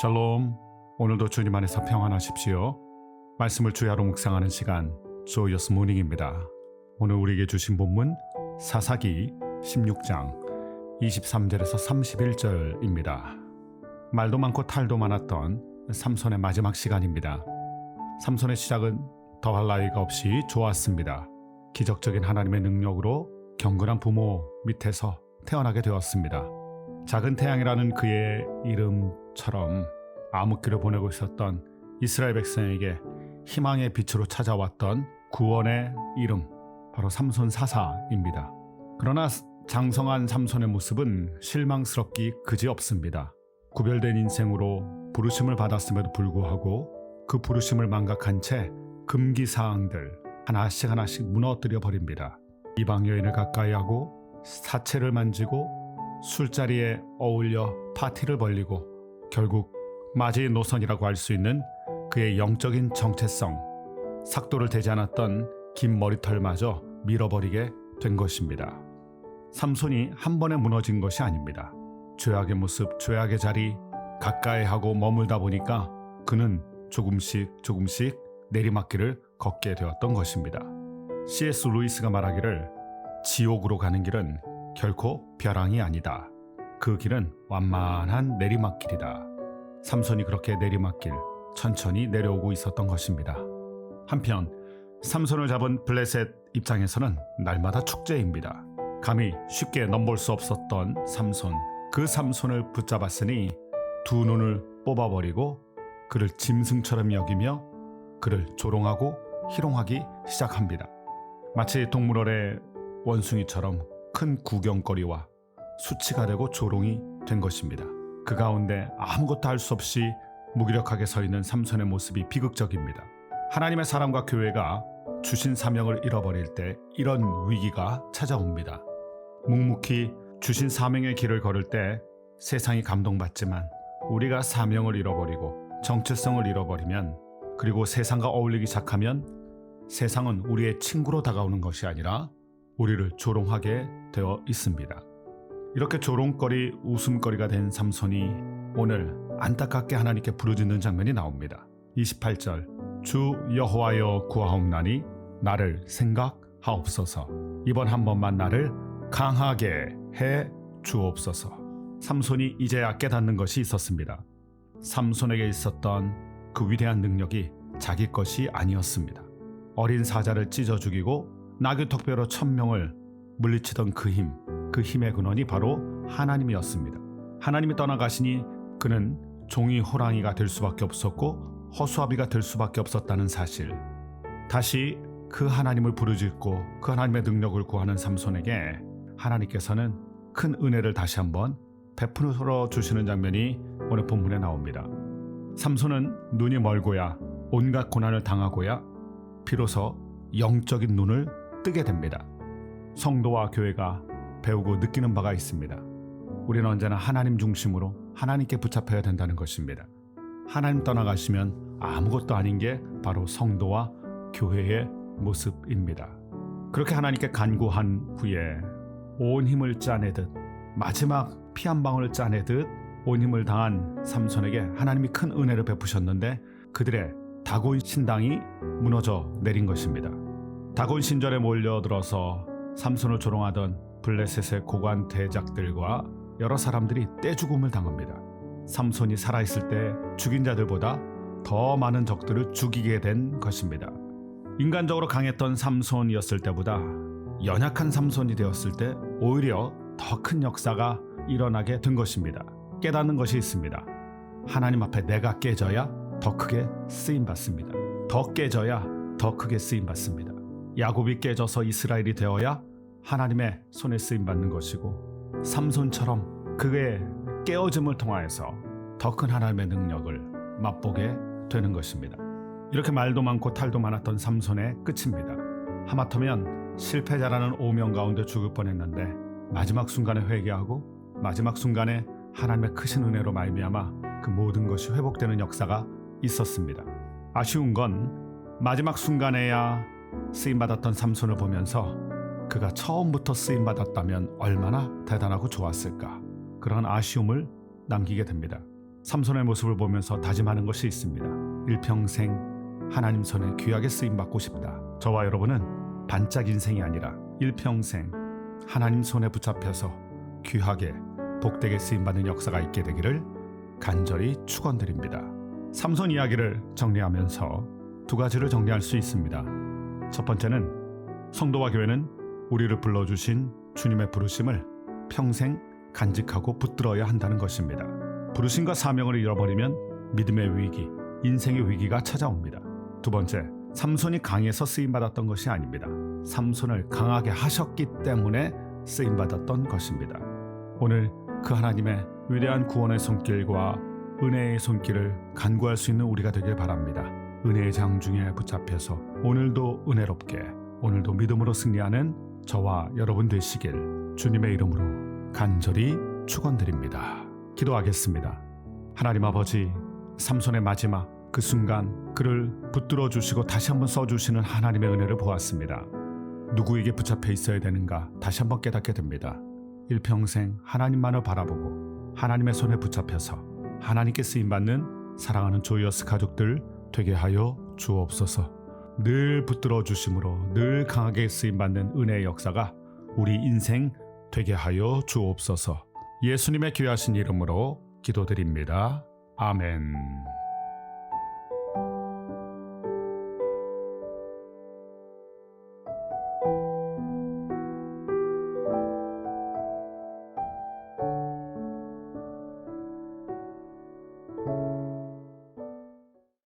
샬롬, 오늘도 주님 안에서 평안하십시오. 말씀을 주야로 묵상하는 시간, 조이어스 모닝입니다. 오늘 우리에게 주신 본문 사사기 16장 23절에서 31절입니다. 말도 많고 탈도 많았던 삼손의 마지막 시간입니다. 삼손의 시작은 더할 나위가 없이 좋았습니다. 기적적인 하나님의 능력으로 경건한 부모 밑에서 태어나게 되었습니다. 작은 태양이라는 그의 이름처럼 암흑기를 보내고 있었던 이스라엘 백성에게 희망의 빛으로 찾아왔던 구원의 이름, 바로 삼손 사사입니다. 그러나 장성한 삼손의 모습은 실망스럽기 그지없습니다. 구별된 인생으로 부르심을 받았음에도 불구하고 그 부르심을 망각한 채 금기사항들 하나씩 무너뜨려 버립니다. 이방 여인을 가까이하고 사체를 만지고 술자리에 어울려 파티를 벌리고 결국 마지노선이라고 할 수 있는 그의 영적인 정체성, 삭도를 대지 않았던 긴 머리털마저 밀어버리게 된 것입니다. 삼손이 한 번에 무너진 것이 아닙니다. 죄악의 모습, 죄악의 자리 가까이하고 머물다 보니까 그는 조금씩 내리막길을 걷게 되었던 것입니다. C.S. 루이스가 말하기를 지옥으로 가는 길은 결코 벼랑이 아니다. 그 길은 완만한 내리막길이다. 삼손이 그렇게 내리막길 천천히 내려오고 있었던 것입니다. 한편 삼손을 잡은 블레셋 입장에서는 날마다 축제입니다. 감히 쉽게 넘볼 수 없었던 삼손, 그 삼손을 붙잡았으니 두 눈을 뽑아버리고 그를 짐승처럼 여기며 그를 조롱하고 희롱하기 시작합니다. 마치 동물원의 원숭이처럼 큰 구경거리와 수치가 되고 조롱이 된 것입니다. 그 가운데 아무것도 할 수 없이 무기력하게 서 있는 삼손의 모습이 비극적입니다. 하나님의 사람과 교회가 주신 사명을 잃어버릴 때 이런 위기가 찾아옵니다. 묵묵히 주신 사명의 길을 걸을 때 세상이 감동받지만 우리가 사명을 잃어버리고 정체성을 잃어버리면, 그리고 세상과 어울리기 시작하면 세상은 우리의 친구로 다가오는 것이 아니라 우리를 조롱하게 되어 있습니다. 이렇게 조롱거리, 웃음거리가 된 삼손이 오늘 안타깝게 하나님께 부르짖는 장면이 나옵니다. 28절, 주 여호와여 구하옵나니 나를 생각하옵소서. 이번 한 번만 나를 강하게 해 주옵소서. 삼손이 이제야 깨닫는 것이 있었습니다. 삼손에게 있었던 그 위대한 능력이 자기 것이 아니었습니다. 어린 사자를 찢어 죽이고 나귀턱뼈로 1000명을 물리치던 그 힘의 근원이 바로 하나님이었습니다. 하나님이 떠나가시니 그는 종이 호랑이가 될 수밖에 없었고 허수아비가 될 수밖에 없었다는 사실. 다시 그 하나님을 부르짖고 그 하나님의 능력을 구하는 삼손에게 하나님께서는 큰 은혜를 다시 한번 베풀어 주시는 장면이 오늘 본문에 나옵니다. 삼손은 눈이 멀고야 온갖 고난을 당하고야 비로소 영적인 눈을 뜨게 됩니다. 성도와 교회가 배우고 느끼는 바가 있습니다. 우리는 언제나 하나님 중심으로 하나님께 붙잡혀야 된다는 것입니다. 하나님 떠나가시면 아무것도 아닌 게 바로 성도와 교회의 모습입니다. 그렇게 하나님께 간구한 후에 온 힘을 짜내듯, 마지막 피 한 방울을 짜내듯 온 힘을 당한 삼손에게 하나님이 큰 은혜를 베푸셨는데 그들의 다곤 신당이 무너져 내린 것입니다. 다곤 신전에 몰려들어서 삼손을 조롱하던 블레셋의 고관 대작들과 여러 사람들이 떼죽음을 당합니다. 삼손이 살아있을 때 죽인 자들보다 더 많은 적들을 죽이게 된 것입니다. 인간적으로 강했던 삼손이었을 때보다 연약한 삼손이 되었을 때 오히려 더 큰 역사가 일어나게 된 것입니다. 깨닫는 것이 있습니다. 하나님 앞에 내가 깨져야 더 크게 쓰임받습니다. 더 깨져야 더 크게 쓰임받습니다. 야곱이 깨져서 이스라엘이 되어야 하나님의 손에 쓰임받는 것이고, 삼손처럼 그의 깨어짐을 통하여서 더 큰 하나님의 능력을 맛보게 되는 것입니다. 이렇게 말도 많고 탈도 많았던 삼손의 끝입니다. 하마터면 실패자라는 오명 가운데 죽을 뻔했는데 마지막 순간에 회개하고 마지막 순간에 하나님의 크신 은혜로 말미암아 그 모든 것이 회복되는 역사가 있었습니다. 아쉬운 건 마지막 순간에야 쓰임받았던 삼손을 보면서 그가 처음부터 쓰임받았다면 얼마나 대단하고 좋았을까, 그런 아쉬움을 남기게 됩니다. 삼손의 모습을 보면서 다짐하는 것이 있습니다. 일평생 하나님 손에 귀하게 쓰임받고 싶다. 저와 여러분은 반짝 인생이 아니라 일평생 하나님 손에 붙잡혀서 귀하게 복되게 쓰임받는 역사가 있게 되기를 간절히 축원드립니다. 삼손 이야기를 정리하면서 두 가지를 정리할 수 있습니다. 첫 번째는 성도와 교회는 우리를 불러주신 주님의 부르심을 평생 간직하고 붙들어야 한다는 것입니다. 부르심과 사명을 잃어버리면 믿음의 위기, 인생의 위기가 찾아옵니다. 두 번째, 삼손이 강해서 쓰임받았던 것이 아닙니다. 삼손을 강하게 하셨기 때문에 쓰임받았던 것입니다. 오늘 그 하나님의 위대한 구원의 손길과 은혜의 손길을 간구할 수 있는 우리가 되길 바랍니다. 은혜의 장중에 붙잡혀서 오늘도 은혜롭게, 오늘도 믿음으로 승리하는 저와 여러분 되시길 주님의 이름으로 간절히 축원드립니다. 기도하겠습니다. 하나님 아버지, 삼손의 마지막 그 순간 그를 붙들어 주시고 다시 한번 써주시는 하나님의 은혜를 보았습니다. 누구에게 붙잡혀 있어야 되는가 다시 한번 깨닫게 됩니다. 일평생 하나님만을 바라보고 하나님의 손에 붙잡혀서 하나님께 쓰임받는 사랑하는 조이어스 가족들 되게 하여 주옵소서. 늘 붙들어 주심으로 늘 강하게 쓰임받는 은혜의 역사가 우리 인생 되게 하여 주옵소서. 예수님의 귀하신 이름으로 기도드립니다. 아멘.